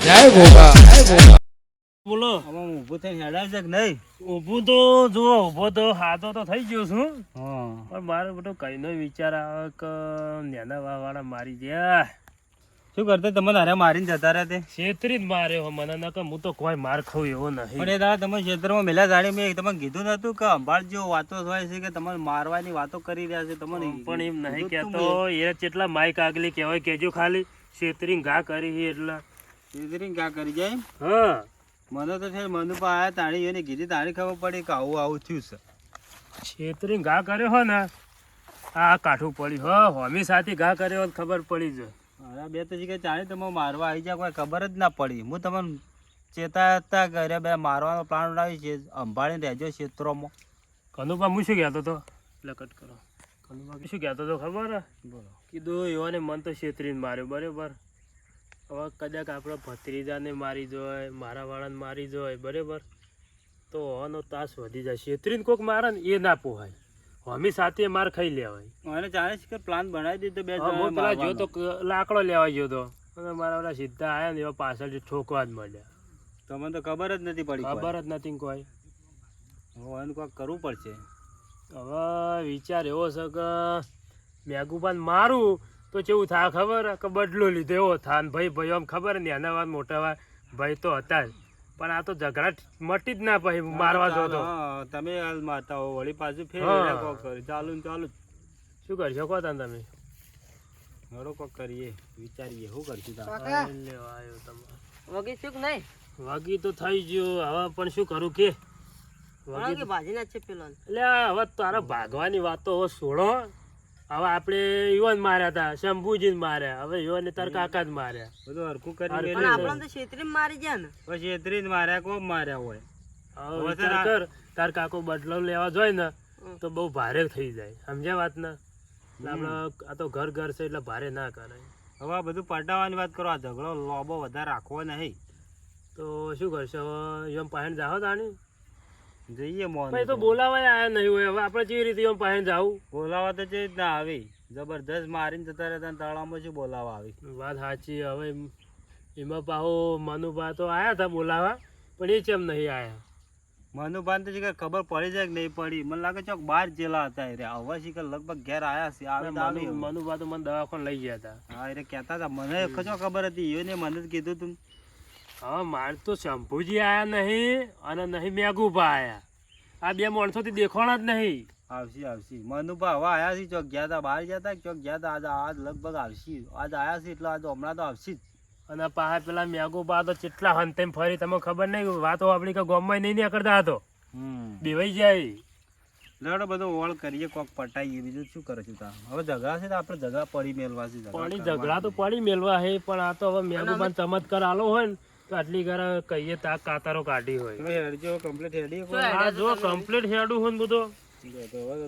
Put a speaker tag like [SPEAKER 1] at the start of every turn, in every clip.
[SPEAKER 1] જય ગોગા જય ગોગા
[SPEAKER 2] બોલો
[SPEAKER 3] હવે ઊભું થઈને હેડાય છે કે નહીં?
[SPEAKER 2] ઊભું તો જો ઊભો તો હાથો તો થઈ ગયો છું
[SPEAKER 3] હા
[SPEAKER 2] પણ મારે બધો કઈનો વિચાર આવે કે નાના વાળા મારી ગયા
[SPEAKER 3] શું કરતા તમને હારે મારીને જતા રહ્યા તે?
[SPEAKER 2] છેતરી જ માર્યો હો મને ન કે હું તો કોઈ માર ખાઉં એવો
[SPEAKER 3] પણ
[SPEAKER 2] નહીં
[SPEAKER 3] એ દાડા તમે ક્ષેત્રમાં મેલા જાણી મેં તમને કીધું નતું કે અંબાળજો વાતો હોય છે કે તમારે મારવાની વાતો કરી રહ્યા છે તમને
[SPEAKER 2] પણ એમ નહીં
[SPEAKER 3] કીધું
[SPEAKER 2] કેતો
[SPEAKER 3] તું
[SPEAKER 2] એ જેટલા માઈક આગલી કહેવાય કેજો ખાલી છેતરી ઘા કરી છે એટલે
[SPEAKER 3] મેં. ક્યાં કરી જાય
[SPEAKER 2] હા
[SPEAKER 3] મને તો છે મનુપા આયા તાણી એને કીધી તાણી ખબર પડી કે આવું આવું થયું છે.
[SPEAKER 2] છેતરી ઘા કર્યો હો ને આ કાઠું પડ્યું હો હોમી સાથે ઘા કર્યો હોત ખબર પડી જ
[SPEAKER 3] અરે બે તો કે તાણી તમે મારવા આવી જાય કોઈ ખબર જ ના પડી. હું તમને ચેતા હતા ઘરે બે મારવાનો પ્લાન બનાવી છે સંભાળીને રહેજો ક્ષેત્રોમાં.
[SPEAKER 2] કનુભા હું શું કહેતો હતો એટલે કટ કરો કનુભા શું કહેતો હતો ખબર હે?
[SPEAKER 3] બોલો.
[SPEAKER 2] કીધું એવાને મન તો છેતરીને માર્યો બરાબર હવે કદાચ આપણા ભત્રીજાને મારી જોય મારા વાળાને મારી જોય બરાબર તો હવાનો તાસ વધી જાય છેતરીને કોઈક મારે ને એ ના પોહાય હમી સાથે માર ખાઈ લેવાય
[SPEAKER 3] મને જાણે છે કે પ્લાન બનાવી દીધો બે
[SPEAKER 2] હા, હું પેલા જો તો લાકડો લેવા ગયો તો અને મારા ઓલા સીધા આવ્યા ને એવા પાછળથી ઠોકવા જ મળ્યા
[SPEAKER 3] તમને તો ખબર જ નથી પડી.
[SPEAKER 2] ખબર જ નથી ને કોઈ
[SPEAKER 3] હવે એનું કોઈક કરવું પડશે.
[SPEAKER 2] હવે વિચાર એવો છે કે મેઘુપાન મારું તો કેવું થાય ખબર કે બદલો લીધો એવો થાય ને ભાઈ આમ ખબર ને એના વાત મોટા વાત ભાઈ તો હતા જ પણ આ તો ઝઘડા મટી જ ના પછી મારવા જો તો
[SPEAKER 3] હા, તમે હાલ મારતા હો વળી પાછું ફેર
[SPEAKER 2] હા.
[SPEAKER 3] એને કોક કરી ચાલુ ને ચાલુ જ.
[SPEAKER 2] શું કરશો કહો તાન તમે
[SPEAKER 3] હળો કોક કરીએ વિચારીએ શું કરશું તાર.
[SPEAKER 2] લેવા આવ્યો તમારે
[SPEAKER 4] વગી શું નહીં
[SPEAKER 2] વાગી તો થઈ ગયો હવે પણ શું કરું કે વાગી
[SPEAKER 4] વગી ભાજી ના છે પેલો
[SPEAKER 2] એટલે હવે તારા ભાગવાની વાતો હવે છોડો હવે આપણે યુવાન માર્યા હતા શંભુજી માર્યા હવે યુવાન તાર કાકા જ માર્યા
[SPEAKER 3] બધું હરખું કરી
[SPEAKER 2] હરખું.
[SPEAKER 4] પણ
[SPEAKER 3] મેલ્યું.
[SPEAKER 4] આપણને તો છેતરી મારી જાય ને
[SPEAKER 3] પછી એતરી જ માર્યા કોમ માર્યા હોય.
[SPEAKER 2] હવે
[SPEAKER 3] હવે
[SPEAKER 2] વિચાર કર તાર કાકો બદલો લેવા જોઈએ ને તો બહુ ભારે થઈ જાય સમજ્યા વાત ને એટલે આપણે આ તો ઘર ઘર છે એટલે ભારે ના કરાય
[SPEAKER 3] હવે આ બધું પટાવવાની વાત કરો. આ ઝઘડો લોબો વધારે રાખવો નહીં.
[SPEAKER 2] તો શું કરશો હવે એમ પાહણ જાઓ તાણી
[SPEAKER 3] જઈએ મોહન
[SPEAKER 2] ભાઈ તો બોલાવાય આયા નહીં હોય હવે આપણે કેવી રીતે એમ પાહણ જાવું
[SPEAKER 3] બોલાવા તો છે જ ના આવી જબરદસ્ત મારીને જતા રહેતા ને તળાવમાં શું બોલાવા આવી.
[SPEAKER 2] વાત સાચી હવે એમાં પાહો મનુભા તો આયા હતા બોલાવા પણ એ કેમ નહીં આયા
[SPEAKER 3] મનુભાન તો શીખર ખબર પડી જાય કે નહીં પડી. મને લાગે ચોક બહાર જેલા હતા એ રહ્યા. હવે શીખર લગભગ ઘેર આયા છે. આવી તો આવી.
[SPEAKER 2] મનુભા તો મને દવાખાને લઈ ગયા હતા
[SPEAKER 3] હા એ કહેતા હતા મને કશો ખબર હતી. એને મને જ કીધું તું.
[SPEAKER 2] હા મારે તો શંભુજી આયા નહીં અને નહીં મેઘુભા આયા આ બે માણસોથી દેખાણા જ નહીં
[SPEAKER 3] આવશે આવશે મનુભા હવે આયા છે. ચોક ગયા હતા બહાર ગયા હતા ચોક ગયા હતા. આજ લગભગ આવશે. આજ આયા છે એટલે આજ હમણાં તો આવશે જ.
[SPEAKER 2] અને પાછા પેલા મેઘુભા તો કેટલા હંતેમ ફરી તમને ખબર નહીં વાતો આપણી કે ગામમાં નહીં નીકળતા હતો બેવાઈ જાય
[SPEAKER 3] લડો બધો ઓળ કરીએ કોક પટાઈએ. બીજું શું કરે છે તાર? હવે ઝઘડા છે તો આપણે ઝઘડા પડી મેલવા છે.
[SPEAKER 2] પાણી ઝઘડા તો પડી મેલવા હે પણ આ તો હવે મેઘુભા ચમત્કાર આલો હોય ને તો આટલી ઘર કહીએ તાક કાતારો કાઢી હોય
[SPEAKER 3] હેડજો કમ્પ્લીટ હેડી
[SPEAKER 2] આ જો કમ્પ્લીટ હેડું હોય ને બધું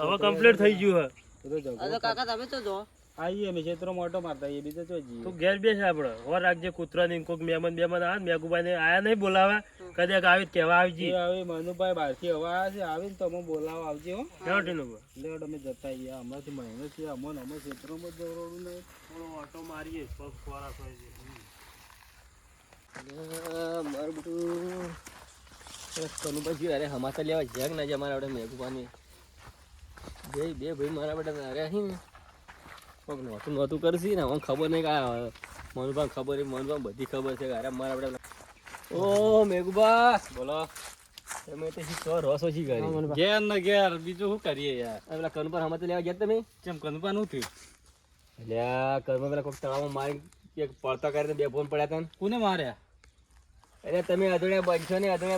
[SPEAKER 2] હવે કમ્પ્લીટ થઈ ગયું હે
[SPEAKER 4] અરે કાકા તમે તો જો
[SPEAKER 3] આવીએ અમે ક્ષેત્રો મોટો મારતા આવીએ. બીજું તો જઈએ.
[SPEAKER 2] તું ઘેર બેસ આપણે હો રાખજે કૂતરા ની કોઈક મહેમાન બેમાન આવે મેઘુભાઈ ને આયા નહીં બોલાવા કદાચ આવી કેવા આવજી
[SPEAKER 3] જે આવે મનુભાઈ બહારથી હવા આવ્યા છે. આવીને તો અમે બોલાવા આવજે હો. લેવડ અમે જતા આવીએ. હમણાંથી મહિનો છે અમને અમે ક્ષેત્રોમાં જ જવડાવવું નહીં.
[SPEAKER 2] ઓટો મારીએ પગ ખોરાક હોય છે
[SPEAKER 4] મારું બધું કનુભાઈ અરે હમાસા લેવા જ્યાં ના જાય મારા આપણે મેઘુભાની બે ભાઈ મારા બેટા અરે અહીં નહોતું નહોતું કરશી ને ખબર નહીં કે મનુભા ખબર મનુભા બધી ખબર છે કે અરે મારા બેટા ઓ મેઘુભા બોલો તમે તો શીખો રસ ઓછી કરી
[SPEAKER 3] ઘેર ને ઘેર બીજું શું કરીએ યાર.
[SPEAKER 4] પેલા કનુભા હમાસા લેવા ગયા તમે
[SPEAKER 3] કેમ કનુભા નું થયું?
[SPEAKER 4] એટલે કનુભા પેલા કોઈક તળાવમાં મારી એક પડતા કરીને બે ફોન પડ્યા હતા ને
[SPEAKER 3] કોને માર્યા?
[SPEAKER 4] અરે તમે અધૂણ્યા બનશો ને તમે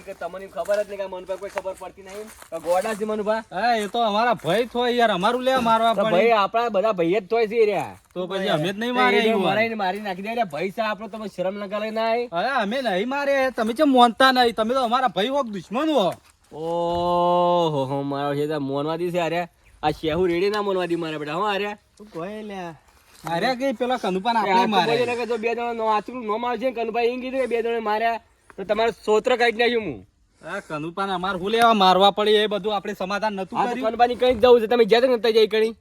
[SPEAKER 4] કે તમને ખબર જ નહીં કે મનુભા કોઈ ખબર પડતી નહીં ગોડા છે મનુભા
[SPEAKER 3] હા એ તો અમારા ભાઈ થોય યાર. અમારું લેવા મારવા
[SPEAKER 4] તો
[SPEAKER 3] પડે.
[SPEAKER 4] ભાઈ આપણા બધા ભાઈ જ થોય છે રહ્યા
[SPEAKER 3] તો પછી અમે જ નહીં માર્યા.
[SPEAKER 4] મારી નાખી દે ભાઈ છે આપણો તમે શરમ ન કરે ના
[SPEAKER 3] અરે અમે નહીં મારે. તમે કેમ મોનતા નહીં? તમે તો અમારા ભાઈ હોક દુશ્મન હો.
[SPEAKER 4] ઓહો મારો છે મોનવાદી છે અરે આ શેહુ રેડી ના મોનવાદી મારા બેટા હું અરે
[SPEAKER 3] તું કહે લ્યા. અરે કે પેલા કનુપાન આપણે મારે.
[SPEAKER 4] જો બે જણા આચરું નો મારશે કનુભાઈ એમ કીધું કે બે જણા માર્યા તો તમારે સોત્ર કાઢી નાખ્યું હું
[SPEAKER 3] આ કનુપાન અમાર હું લેવા મારવા પડી એ બધું આપણે સમાધાન નતું
[SPEAKER 4] આ તો
[SPEAKER 3] કર્યું.
[SPEAKER 4] કનુભાઈ કઈ જવું છે તમે જ્યાં નતા જઈ કણી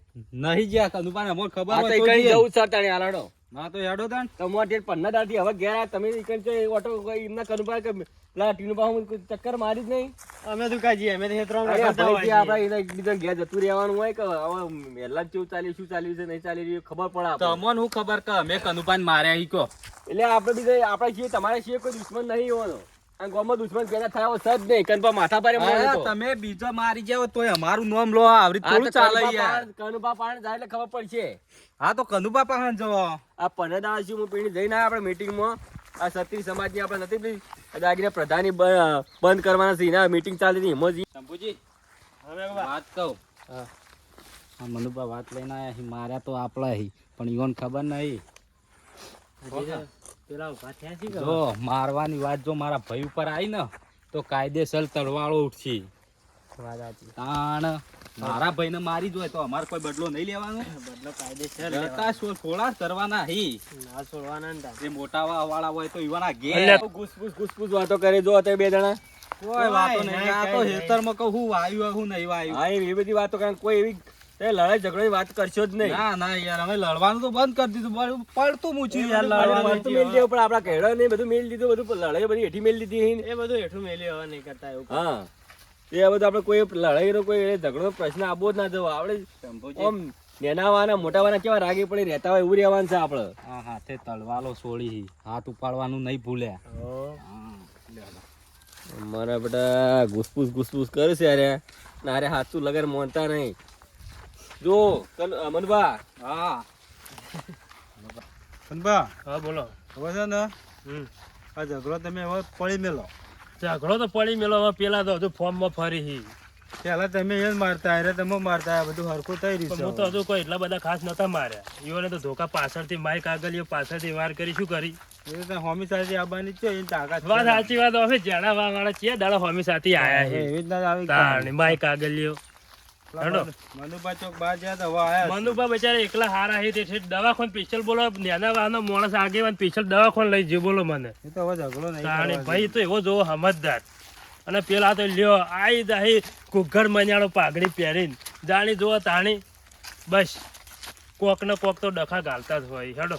[SPEAKER 3] નહીં જ્યાં કનુપાન અમને ખબર
[SPEAKER 4] આ તો
[SPEAKER 3] હોય તો
[SPEAKER 4] કઈ
[SPEAKER 3] જઈએ.
[SPEAKER 4] જવું સર તાણી આલાડો
[SPEAKER 3] ના તો હેડો તાણ.
[SPEAKER 4] તમારા ડેટ 15 દાડથી હવે ઘેર આયા. તમે ઈકણ છે ઓટો કોઈ એમના કનુભા કે પેલા ટીનુભા હું કોઈ ચક્કર મારી જ નહીં.
[SPEAKER 2] અમે તો કાજી અમે તો હેતરામ
[SPEAKER 4] અરે
[SPEAKER 2] કરતા
[SPEAKER 4] ભાઈ, જે
[SPEAKER 2] હોઈએ.
[SPEAKER 4] આપણે એના એકબીજા ઘેર જતું રહેવાનું હોય કે હવે મહેલા જ કેવું ચાલ્યું, શું ચાલ્યું છે, નહીં ચાલી રહ્યું ખબર પડે આપણે.
[SPEAKER 3] તમને હું ખબર કે અમે કનુભાઈ માર્યા ઈ કો.
[SPEAKER 4] એટલે આપણે બીજા આપણે છીએ, તમારે છીએ કોઈ દુશ્મન નહીં હોવાનો. આ ગામમાં દુશ્મન પેદા થયા હોય સજ નહીં. કનપા માથા પારે મળે તો.
[SPEAKER 3] તમે બીજો મારી જાવ તોય અમારું નામ લો આવરી
[SPEAKER 4] આ
[SPEAKER 3] થોડું
[SPEAKER 4] તો
[SPEAKER 3] ચાલે
[SPEAKER 4] કનુભા
[SPEAKER 3] યાર.
[SPEAKER 4] પાણ- કનુભા પાણ જાય એટલે ખબર પડશે.
[SPEAKER 3] હા તો કનુભા પાસે જવો.
[SPEAKER 4] આ 15 દાડા સુધી હું પીણી જઈને આવ્યા આપણે મીટિંગમાં. આ ક્ષત્રિય સમાજની આપણે નથી પેલી દાગીના પ્રધાની બંધ કરવાના છે. એના મીટિંગ ચાલતી હતી એમાં જ
[SPEAKER 3] શંભુજી
[SPEAKER 2] હવે બાબા.
[SPEAKER 3] વાત કહું.
[SPEAKER 4] હા.
[SPEAKER 3] આ મનુભા વાત લઈને આયા છે. માર્યા તો આપણા હી પણ ઈવન ખબર નહીં.
[SPEAKER 2] પેલા ઉભા થયા છે કે?
[SPEAKER 3] જો મારવાની વાત જો મારા ભાઈ ઉપર આવી ને તો કાયદેસર તલવાળો ઉઠશે.
[SPEAKER 2] વાત સાચી.
[SPEAKER 3] તાણ મારા ભાઈને મારી જોય તો અમારે કોઈ બદલો નહીં લેવાનો.
[SPEAKER 2] બદલો કાયદેસર
[SPEAKER 3] જતા થોડા કરવાના હી.
[SPEAKER 2] ના છોડવાના ને તાર.
[SPEAKER 3] જે મોટા વાળા હોય તો ઈવાના ઘેર
[SPEAKER 2] એટલે
[SPEAKER 4] ઘૂસપૂસ વાતો કરે જો અત્યારે બે જણા.
[SPEAKER 3] કોઈ વાતો નહીં.
[SPEAKER 2] નહીં,
[SPEAKER 3] આ તો
[SPEAKER 2] કઈ નહીં.
[SPEAKER 3] હેતરમાં કહું હું વાયુ હું નહીં વાયુ.
[SPEAKER 4] હા એ બધી વાતો કરે. કોઈ એવી લડાઈ ઝઘડાની વાત કરશો જ નહીં.
[SPEAKER 3] ના ના યાર અમે લડવાનું તો બંધ કરી દીધું. પડતું મૂચ્યું યાર
[SPEAKER 4] લડવાનું
[SPEAKER 3] લડવાનું.
[SPEAKER 4] તો મેલ દેવું પણ આપણા કહેડા ને બધું મેલ દીધું. બધું લડાઈ બધી હેઠી મેલ દીધી.
[SPEAKER 2] એ બધું હેઠું મેલી હવે નહીં કરતા એવું.
[SPEAKER 4] હા એ બધું આપણે કોઈ લડાઈનો કોઈ ઝઘડો પ્રશ્ન આપવો જ ના જવો. આપણે આમ નેનાવાના મોટાવાના કેવા રાગે પડે રહેતા હોય એવું રહેવાનું છે આપણે.
[SPEAKER 3] હા હાથે તલવાલો છોડી હાથ ઉપાડવાનું નહીં ભૂલ્યા.
[SPEAKER 2] હો.
[SPEAKER 4] મારા બેટા ઘૂસપૂસ કરે છે અરે ના અરે હાથું લગર મોનતા નહીં. જો અમનભા
[SPEAKER 3] હા બા
[SPEAKER 2] હા બોલો.
[SPEAKER 3] હવે છે ને
[SPEAKER 2] હમ.
[SPEAKER 3] આ ઝઘડો તમે હવે પડી મેલો.
[SPEAKER 2] ઝઘડો તો પડી મેલો હવે પેલા તો હજુ ફોર્મમાં ફરી હી.
[SPEAKER 3] પેલા તમે એ મારતા અરે તમે મારતા બધું હરખું થઈ
[SPEAKER 2] પણ હું તો હજુ કોઈ એટલા બધા ખાસ નતા માર્યા. ઈઓને તો ધોકા પાછળથી માઈક આગળ પાછળથી વાર કરી શું કરી.
[SPEAKER 3] હોમી સાથે આવવાની છે એની તાકાત
[SPEAKER 2] વાત સાચી વાત. હવે જેણા વાળા છે દાડા હોમી સાથે આયા છે.
[SPEAKER 3] એવી જ ના આવી
[SPEAKER 2] તાણ માઈક આગળ લ્યો. હેડો.
[SPEAKER 3] મનુભા ચોક બહાર ગયા તો હવે આયા
[SPEAKER 2] મનુભા બચારા એકલા હારા હે તે દવાખાન સ્પેશિયલ બોલો. નાના વાહનો માણસ આગેવાન સ્પેશિયલ દવાખાન લઈ જે બોલો મને.
[SPEAKER 3] એ તો હવે ઝઘડો નહીં
[SPEAKER 2] તાણે
[SPEAKER 3] કરવાનો.
[SPEAKER 2] ભાઈ તો એવો જોવો સમજદાર. અને પેલા તો લ્યો આઈ દાહી ઘુઘર મજાડો પાઘડી પહેરીને જાણી જોવો તાણી બસ કોક ને કોક તો ડખા ગાલતા જ હોય. હેડો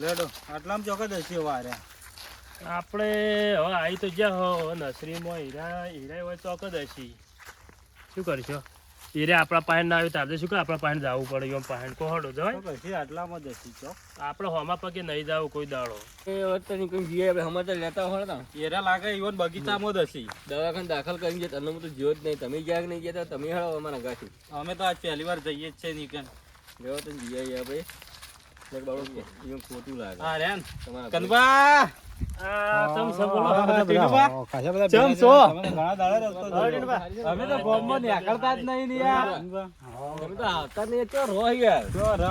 [SPEAKER 3] લેડો આટલામાં ચોક્કસ હશે હવે આર્યા.
[SPEAKER 2] આપણે હવે આવી તો જ્યાં હો નર્સરીમાં હીરા હોય ચોક જ હશી. શું કરશો? હીરે આપણા પાસે ના આવ્યું તારે શું કે આપણા પાસે જવું પડે. એમ પાસે કોહડો જવાય.
[SPEAKER 3] તો પછી આટલામાં જ હશે ચોક.
[SPEAKER 2] આપણે હોમા પગે નહીં જવું કોઈ દાડો.
[SPEAKER 4] એ વખતે કોઈ જીએ સમાચાર લેતા હોય ને
[SPEAKER 3] એરા લાગે ઈવન બગીચામાં જ હશે.
[SPEAKER 4] દવાખાને દાખલ કરી છે. તમને તો જોયો જ નહીં. તમે ગયા કે નહીં ગયા તમે હેળો અમારા ગાથી
[SPEAKER 3] અમે તો આજ પહેલી વાર જઈએ જ છે નીકળ.
[SPEAKER 4] લેવો તો જીએ આપણે બાબુ એવું ખોટું લાગે
[SPEAKER 3] હા રેન
[SPEAKER 4] તમારા
[SPEAKER 3] કનબા
[SPEAKER 2] તમે સબ બોલો.
[SPEAKER 3] ચમ છો? અમે તો ગામમાં નીકળતા જ નહીં ને યાર.
[SPEAKER 4] તમે તો આવતા નહીં તો રહો યાર.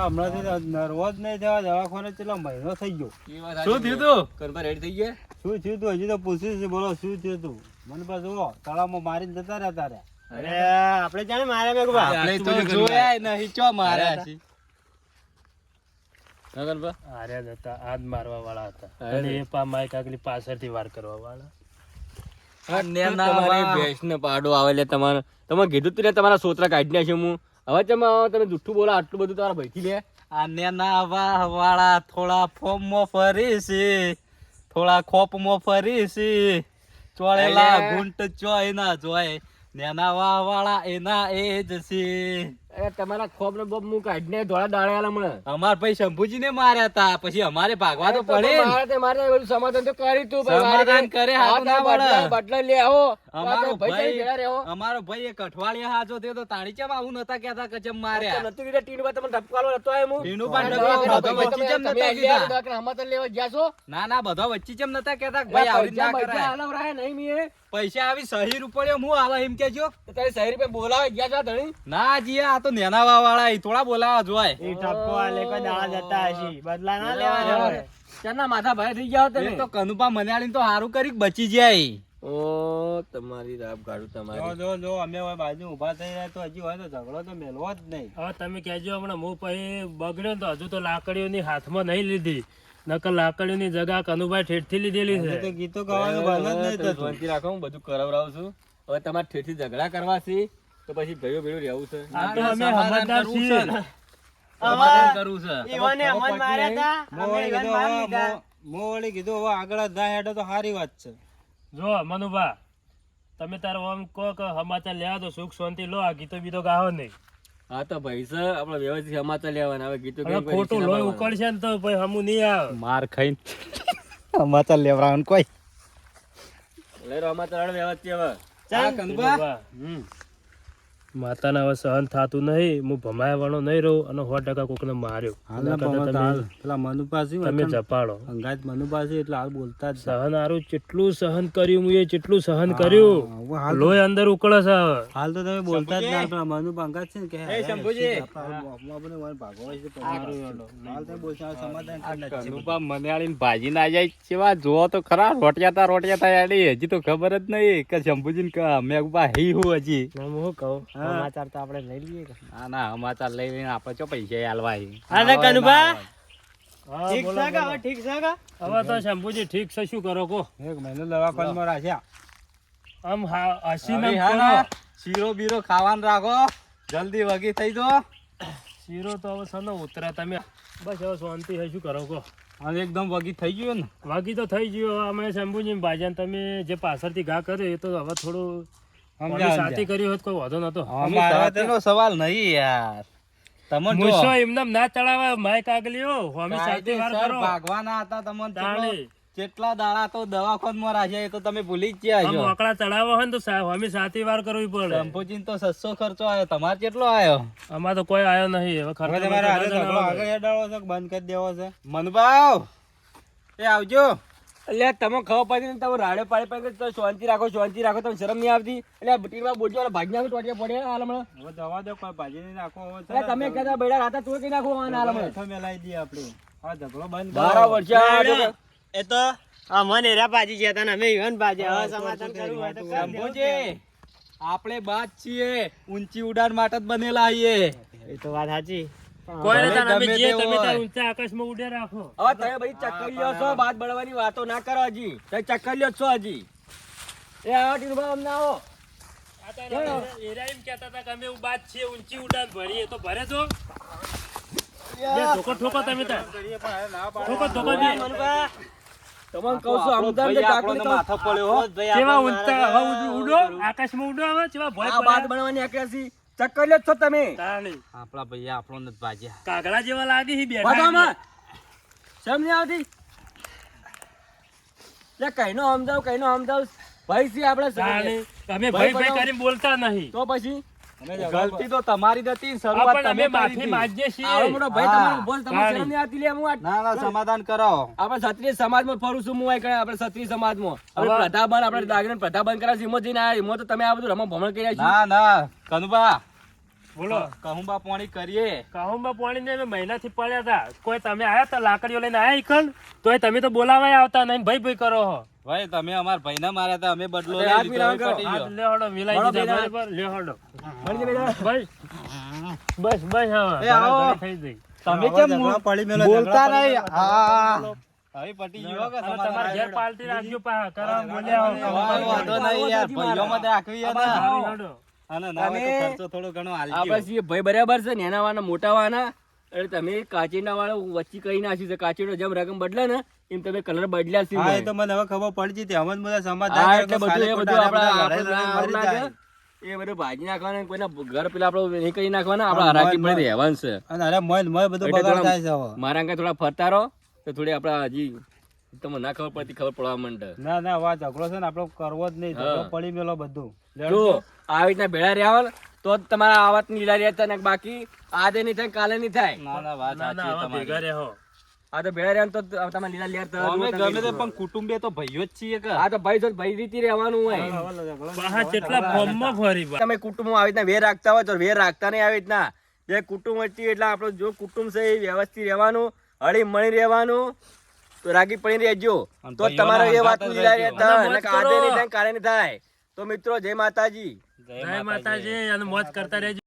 [SPEAKER 3] હમણાંથી રોજ નહીં જવા દવાખાને ચેટલો મહિનો થઈ ગયો.
[SPEAKER 4] એ વાત
[SPEAKER 3] શું
[SPEAKER 4] સાચી.
[SPEAKER 3] થયું તું?
[SPEAKER 4] કનભા રેડી થઈ ગયા?
[SPEAKER 3] શું થયું તું? હજી તો પૂછ્યું છે. બોલો શું થયું તું? મને પાછું જુઓ તળાવમાં મારીને જતા રહ્યા તારે.
[SPEAKER 2] અરે આપણે જાણે માર્યા મેઘબા.
[SPEAKER 3] આપણે તો જોયા નહીં ચો માર્યા છે.
[SPEAKER 4] હા કનભા?
[SPEAKER 2] હાર્યા જ હતા. આજ મારવા વાળા હતા.
[SPEAKER 4] અરે.
[SPEAKER 2] અને એ પા માઈક આગળ પાછળથી વાર કરવા વાળા.
[SPEAKER 4] તમારે ભેંસને પાડો આવે લે તમારે. તમે કીધું તું લે તમારા સોતરા કાઢી નાખ્યો હું. હવે તમે જુઠ્ઠું બોલો આટલું બધું તમારા ભાઈથી લે.
[SPEAKER 3] આને ના વાળા થોડા ફોર્મમાં ફરી છે, થોડા ખોપમાં ફરી છે, ચોળેલા
[SPEAKER 4] અલે.
[SPEAKER 3] ગુંટ ચોય ના જોય, નેના વાળા એના એ જ છે.
[SPEAKER 4] અરે તમારા ખોબ ને બોબ હું કાઢીને ધોળા દાડે આલા મને.
[SPEAKER 3] અમાર ભાઈ શંભુજી ને માર્યા તા, પછી અમારે ભાગવા તો પડે ને.
[SPEAKER 4] મારે બધું સમાધાન તો કરી તું
[SPEAKER 3] સમાધાન કરે હાથ ના વળે.
[SPEAKER 4] બદલા લે આવો.
[SPEAKER 3] અમારો
[SPEAKER 4] ભાઈ
[SPEAKER 3] ભાઈ
[SPEAKER 4] ભેળા રહેવો.
[SPEAKER 3] અમારો ભાઈ એક અઠવાડિયા હાજો થયો તો તાણી ચમ આવું નતા કેતા કે ચમ માર્યા.
[SPEAKER 4] નતું કીધું ટીનબા તમને ધબકારો નતો આયો હું.
[SPEAKER 3] ટીનુબા
[SPEAKER 4] અને
[SPEAKER 3] ધબકારો
[SPEAKER 4] દવાખાને
[SPEAKER 3] નતો, વચ્ચે કેમ
[SPEAKER 4] તમે
[SPEAKER 3] નતા
[SPEAKER 4] આલ્યા
[SPEAKER 3] કીધા?
[SPEAKER 4] દવાખાને સમાધાન લેવા ગયા છો?
[SPEAKER 3] ના ના બધા વચ્ચે ચમ નતા કેતા કે ભાઈ આવી ના
[SPEAKER 4] પૈસા
[SPEAKER 3] કરાય.
[SPEAKER 4] આલવરાયા નહીં મીએ.
[SPEAKER 3] પૈસા આવી સહી રૂપિયા હું આલા એમ કેજો.
[SPEAKER 4] તો તારી શહેરી પે બોલાવા ગયા છો ધણી.
[SPEAKER 3] ના જી આ તો નેનાવા વાળા ઈ થોડા બોલાવા જોય.
[SPEAKER 2] એ ઠપકો આલે કોઈ દાડા જતા હશી. બદલા ના લેવા
[SPEAKER 4] ઓય. ક્યારના માથા ભારે થઈ ગયા હો તમે.
[SPEAKER 3] એ તો કનુપા મનાળીને તો હારું કરી બચી જાય.
[SPEAKER 4] ઓ તમારી રાબ ગાડું તમારી.
[SPEAKER 3] જો અમે હવે બાજુ ઊભા થઈ રહ્યા તો હજી હોય તો ઝઘડો તો મેલવો જ નહીં.
[SPEAKER 2] હવે તમે કહેજો હમણાં હું પછી બગડ્યો ને તો હજુ તો લાકડીઓની હાથમાં નહીં લીધી. નકર લાકડીઓની જગા કનુભાઈ ઠેઠથી લીધેલી
[SPEAKER 3] હજી તો
[SPEAKER 2] છે.
[SPEAKER 3] ગીતો ગાવાનું બંધ જ નહીં
[SPEAKER 4] તમે
[SPEAKER 3] થતું.
[SPEAKER 4] શાંતિ રાખો હું બધું કરાવડાવું છું. હવે તમારે ઠેઠથી ઝઘડા કરવા છે તો પછી ભેળું ભેળું રહેવું છે.
[SPEAKER 2] આ તો
[SPEAKER 3] ના,
[SPEAKER 2] અમે
[SPEAKER 3] સમાધાન
[SPEAKER 2] સમજદાર
[SPEAKER 3] કરવું
[SPEAKER 2] છીએ.
[SPEAKER 3] છે ને.
[SPEAKER 4] સમાધાન કરવું છે.
[SPEAKER 2] ઈવોને અમન માર્યા તા,
[SPEAKER 3] મો
[SPEAKER 2] અમે
[SPEAKER 3] વળી
[SPEAKER 2] ઈવોને
[SPEAKER 3] કીધું
[SPEAKER 2] માર
[SPEAKER 3] હવે
[SPEAKER 2] લીધા.
[SPEAKER 3] મો વળી કીધું હવે આગળ જ ના હેડે તો સારી વાત છે.
[SPEAKER 2] જો મનુભા, તમે તારો આમ કહો કે સમાચાર લેવા તો સુખ શાંતિ લો, આ ગીતો બીતો ગાવો નહીં.
[SPEAKER 4] હા તો ભાઈ છે આપણે વ્યવસ્થિત સમાચાર લેવાના. હવે ગીતો
[SPEAKER 2] હવે ખોટું લોહી ઉકળશે ને તો ભાઈ હમું નહીં આવે.
[SPEAKER 3] માર ખાઈને સમાચાર લેવડાવવાનું કોઈ
[SPEAKER 4] લઈ રહ્યો સમાચાર વ્યવસ્થિત હવે.
[SPEAKER 3] ચા કંદુભા
[SPEAKER 2] મનુભા, માતાને હવે સહન થતું નહીં, હું ભમાયા વાળો નહીં રહું અને 100% કોકને માર્યો.
[SPEAKER 3] હાલના
[SPEAKER 2] એના કરતા
[SPEAKER 3] પવન હાલ પેલા મનુભા છે
[SPEAKER 2] તમે જપાડો.
[SPEAKER 3] અંગાત મનુભા છે એટલે હાલ બોલતા જ
[SPEAKER 2] સહન હારું કેટલું સહન કર્યું, હું એ કેટલું સહન કર્યું.
[SPEAKER 3] હવે હાલ
[SPEAKER 2] લોહી અંદર ઉકળે છે હવે.
[SPEAKER 3] હાલ તો તમે બોલતા જ ના પેલા મનુભા અંગાત છે ને કે
[SPEAKER 4] એ શંભુજી.
[SPEAKER 3] આપણે ભાગવા છે હાલ તમે બોલશો આ સમાધાન કરી નાખશે.
[SPEAKER 1] કનુભા મને આલીને ભાજી ના જાય કેવા જોવો તો ખરા રોટિયાતા આલી હજી તો ખબર જ નહીં કે શંભુજીને કે મેઘબા હી હું હજી
[SPEAKER 2] ના, હું શું કહું, સમાચાર તો આપણે લઈ લઈએ.
[SPEAKER 1] ના સમાચાર લઈ લઈને આપણે ચો પૈસા આલવા હી.
[SPEAKER 2] હા, કનુભા.
[SPEAKER 3] ઠીક
[SPEAKER 2] ઠીક
[SPEAKER 3] છે કે
[SPEAKER 2] છે ઠીક છે. હવે તો શંભુજી ઠીક છે, શું કરો કો?
[SPEAKER 3] એક મહિનો દવાખાનામાં રાખ્યા
[SPEAKER 2] આમ હસીને
[SPEAKER 1] હવે
[SPEAKER 2] આમ
[SPEAKER 1] હા
[SPEAKER 2] કરો.
[SPEAKER 1] ને, શીરો બીરો ખાવાનું રાખો જલ્દી વગી થઈ જો.
[SPEAKER 2] શીરો તો હવે સનો ઉતરા તમે. બસ હવે શાંતિ છે, શું કરો કો?
[SPEAKER 1] અને એકદમ વગી થઈ ગયું ને.
[SPEAKER 2] બાકી તો થઈ ગયું. હવે અમે શંભુજી ભાજન તમે જે પાછળથી ઘા કર્યો એ તો હવે થોડું
[SPEAKER 3] સમજ્યા,
[SPEAKER 2] સાથી કર્યું હોત કોઈ વાંધો નતો.
[SPEAKER 1] અમે સાથેનો સવાલ નહીં યાર. તમને જો
[SPEAKER 2] મૂછો એમને ના ચડાવે માઈક આગલ્યો અમે સાથી વાર
[SPEAKER 1] કાયદેસર
[SPEAKER 2] કરો.
[SPEAKER 1] ભાગવાના હતા તમને
[SPEAKER 2] તાળી.
[SPEAKER 1] કેટલા દાડા તો દવાખાનામાં રાખ્યા એ તો તમે ભૂલી જ ગયા
[SPEAKER 2] આમ
[SPEAKER 1] છો.
[SPEAKER 2] મોકળા ચડાવવા હોય ને તો અમે સાથી વાર કરવી પડે.
[SPEAKER 1] શંભુજીને તો 600 ખર્ચો આવ્યો તમારે કેટલો આવ્યો?
[SPEAKER 2] આમાં તો કોઈ આવ્યો નહીં. હવે
[SPEAKER 3] હવે
[SPEAKER 2] ખર્ચો
[SPEAKER 3] તમારે હારે
[SPEAKER 2] બધા
[SPEAKER 3] ઝઘડો
[SPEAKER 2] આવે.
[SPEAKER 3] આગળ હેડાળવો છે કે બંધ કરી દેવો છે?
[SPEAKER 1] મનભાવ એ આવજો.
[SPEAKER 4] એટલે તમે ખબર પડી ને તમે રાડે પાડી તો શાંતિ રાખો તમે શરમ નહીં આવતી. એટલે બટીમાં બોલજો ભાગી નાખો ટોટિયા પડ્યા હાલ હમણાં.
[SPEAKER 3] હવે દવા દો કોઈ ભાજી નહીં નાખો હવે
[SPEAKER 4] એટલે તમે કહેતા બેડા રાતા ચોર કરી નાખો હાલ હમણાં.
[SPEAKER 3] હેઠો મેલાઈ દઈએ આપણે આ ઝઘડો બંધ કરો.
[SPEAKER 4] 12 વર્ષ
[SPEAKER 2] એ તો મને રા ભાજી ગયા હતા ને અમે ઈવન ભાજી. હવે સમાધાન કરવું હોય તો કરી દેવું.
[SPEAKER 1] શંભુજી આપણે બાદ છીએ ઊંચી ઉડાન માટે જ બનેલા છીએ.
[SPEAKER 2] એ તો વાત સાચી. કોઈ નહીં તાન અમે
[SPEAKER 1] ગમે
[SPEAKER 2] જે
[SPEAKER 1] તે
[SPEAKER 2] તમે
[SPEAKER 1] હોય.
[SPEAKER 2] તાર ઊંચા આકાશમાં ઉડે રાખો.
[SPEAKER 4] હવે તમે ભાઈ ચક્કરીઓ છો, બાદ બળવાની વાતો ના કરો હજી. તમે ચક્કરીઓ જ છો હજી. એ આવો ટીનુભા અમને આવો.
[SPEAKER 2] આ તાર એરા એમ કહેતા હતા કે અમે એવું બાદ છીએ ઊંચી ઉડાન ભરીએ તો ભરે તો. બે ઠોકો તમે તાર. ઠોકો બે.
[SPEAKER 4] તમને કહું છું
[SPEAKER 1] આપણો
[SPEAKER 4] અમદાવાદ
[SPEAKER 1] ભાઈ
[SPEAKER 4] ડાકલી
[SPEAKER 1] આપણોને
[SPEAKER 4] કહું.
[SPEAKER 1] માથો પડ્યો હો.
[SPEAKER 2] કેવા ઊંચા હવે ઉડો આકાશમાં ઉડો હવે કેવા ભય
[SPEAKER 4] આ બાદ
[SPEAKER 2] પડે.
[SPEAKER 4] બળવાની આક્યાસી ચક્કરીઓ જ છો તમે.
[SPEAKER 2] તાણી
[SPEAKER 1] આપણા ભાઈ આપણોને જ ભાજ્યા.
[SPEAKER 2] કાગડા જેવા લાગે છે બેઠા.
[SPEAKER 4] વાતોમાં શરમ નહીં આવતી? લે કઈનો સમજાવ ભાઈ છે આપણે
[SPEAKER 2] તાણી અમે ભય ભય કરીને બોલતા નહીં.
[SPEAKER 4] તો પછી
[SPEAKER 1] ગલતી તો તમારી જ હતી ને, શરૂઆત
[SPEAKER 2] પણ અમે
[SPEAKER 1] તમે કરી
[SPEAKER 2] માફી
[SPEAKER 1] હતી.
[SPEAKER 2] માંગીએ છીએ.
[SPEAKER 4] આવો મોટો ભાઈ
[SPEAKER 1] હા.
[SPEAKER 4] તમારો બોલ તમારે શરમ નહીં આવતી લે હું આ
[SPEAKER 1] ના ના સમાધાન કરાવો.
[SPEAKER 4] આપણે ક્ષત્રિય સમાજમાં ફરું છું હું આ આપણે ક્ષત્રિય સમાજમાં આપણે
[SPEAKER 2] હવે-
[SPEAKER 4] પ્રથાબંધ આપણે દાગીને પ્રથાબંધ કરાવે છે એમાં જઈને આયા એમાં તો તમે આ બધું રમણ ભમણ કર્યા છે.
[SPEAKER 1] ના ના કનુભા
[SPEAKER 2] બોલો
[SPEAKER 1] કહુંબા પોણી કરીએ.
[SPEAKER 2] કહુંબા પાણીને અમે મહિનાથી પડ્યા હતા. કોઈ તમે આયા તા લાકડીઓ લઈને આયા ઈકણ તોય તમે તો બોલાવાય આવતા નહીં. ભય ભય કરો હો.
[SPEAKER 1] ભાઈ તમે અમાર ભાઈને માર્યા હતા અમે બદલો
[SPEAKER 4] અરે
[SPEAKER 1] લઈ
[SPEAKER 4] હાથ
[SPEAKER 1] લીધો,
[SPEAKER 4] મિલાવ
[SPEAKER 1] હવે પતી
[SPEAKER 2] હાથ
[SPEAKER 1] ગયો.
[SPEAKER 2] લે હડો મિલાઈ
[SPEAKER 4] હળો
[SPEAKER 2] દીધા
[SPEAKER 4] મિલાવ.
[SPEAKER 2] બરાબર. લે હડો
[SPEAKER 4] મળી જાય બેટા.
[SPEAKER 2] બસ બસ હા
[SPEAKER 1] એ આવો.
[SPEAKER 2] ઘણા થઈ જઈ.
[SPEAKER 1] તમે
[SPEAKER 3] હવે
[SPEAKER 1] કેમ
[SPEAKER 3] ઝઘડો પડી મેલો,
[SPEAKER 1] બોલતા
[SPEAKER 3] ઝઘડો પડી
[SPEAKER 1] નહીં?
[SPEAKER 3] મેલો.
[SPEAKER 1] હા હવે પતી ગયો કે
[SPEAKER 2] હવે
[SPEAKER 1] સમાધાન?
[SPEAKER 2] તમારે ઘેર પાલટી રાખજો પા કરા બોલ્યા હો.
[SPEAKER 1] તમારો વાંધો નહીં યાર, ભાઈઓમાં તો રાખવી છે ને.
[SPEAKER 2] હારું હડો.
[SPEAKER 1] અને ના હોય તો
[SPEAKER 4] તમે-
[SPEAKER 1] ખર્ચો થોડો ઘણો હાલજો.
[SPEAKER 4] આપણે છીએ ભાઈ બરાબર છે નેના વાના મોટા વાના એટલે તમે કાચીના વાળા વચ્ચે કહી નાખ્યું છે. કાચીનો જેમ રકમ બદલે ને એમ તમે કલર બદલ્યા છે.
[SPEAKER 3] હા એ તો મને હવે ખબર પડી જતી. હવે જ બધા સમાધાન
[SPEAKER 4] હા
[SPEAKER 3] કરે
[SPEAKER 4] એટલે
[SPEAKER 3] તો
[SPEAKER 4] બધું
[SPEAKER 3] ખાલી
[SPEAKER 4] એ બધું
[SPEAKER 3] ખોટા
[SPEAKER 4] આપણા
[SPEAKER 3] આપણે
[SPEAKER 4] આપણે
[SPEAKER 3] લડાઈ
[SPEAKER 4] સારું
[SPEAKER 3] મારી
[SPEAKER 4] લાગે.
[SPEAKER 3] જાય.
[SPEAKER 4] એ બધું ભાજી નાખવાના કોઈના ઘર પેલા આપણે નહીં કરી નાખવાના આપણે હરાકી પડી રહેવાનું છે.
[SPEAKER 3] અને અરે મોય બધું
[SPEAKER 4] એટલે
[SPEAKER 3] બગાડ
[SPEAKER 4] થોડા
[SPEAKER 3] થાય છે હવે.
[SPEAKER 4] મારા અંગે થોડા ફરતા રહો તો થોડી આપણે હજી તમને ના ખબર પડતી ખબર પડવા માંડે.
[SPEAKER 3] ના ના વાત ઝઘડો છે ને આપણો કરવો જ નહીં. ઝઘડો
[SPEAKER 4] હા.
[SPEAKER 3] પડી મેલો બધું.
[SPEAKER 4] જો આવી રીતના ભેળા રહ્યા હોય ને તો જ તમારા આ વાત લીલા રહ્યા હતા ને બાકી આજે નહીં થાય કાલે નહીં થાય.
[SPEAKER 1] ના ના વાત
[SPEAKER 2] ના ના
[SPEAKER 1] સાચી
[SPEAKER 2] હવે ભેગા
[SPEAKER 1] તમારી.
[SPEAKER 2] રહો.
[SPEAKER 4] આ તો ભેળા રહ્યા ને તો જ તમારે લીલા લેર
[SPEAKER 1] અમે ગમે તે પણ કુટુંબે તો ભાઈઓ જ છીએ કે.
[SPEAKER 4] આ તો ભાઈ તો ભાઈ રીતે રહેવાનું હોય.
[SPEAKER 3] હવે ઝઘડો
[SPEAKER 2] બહાર કેટલા ફોર્મમાં ફરી બા.
[SPEAKER 4] તમે કુટુંબમાં આવી રીતના વેર રાખતા હોય તો વેર રાખતા નહીં આવી રીતના. જે કુટુંબ વચ્ચે એટલે આપણો જો કુટુંબ છે એ વ્યવસ્થિત રહેવાનું, હળી મળી રહેવાનું, તો રાગી પડી રહેજો
[SPEAKER 1] અને
[SPEAKER 4] તો જ તમારે એ વાત
[SPEAKER 1] ભાઈઓના
[SPEAKER 4] લીલા
[SPEAKER 1] હંગાત જ
[SPEAKER 4] રહેતા
[SPEAKER 2] રહેજો.
[SPEAKER 4] અને આજે નહીં થાય કાલે નહીં થાય. તો મિત્રો જય માતાજી.
[SPEAKER 2] જય માતાજી અને મોજ કરતા રહેજો.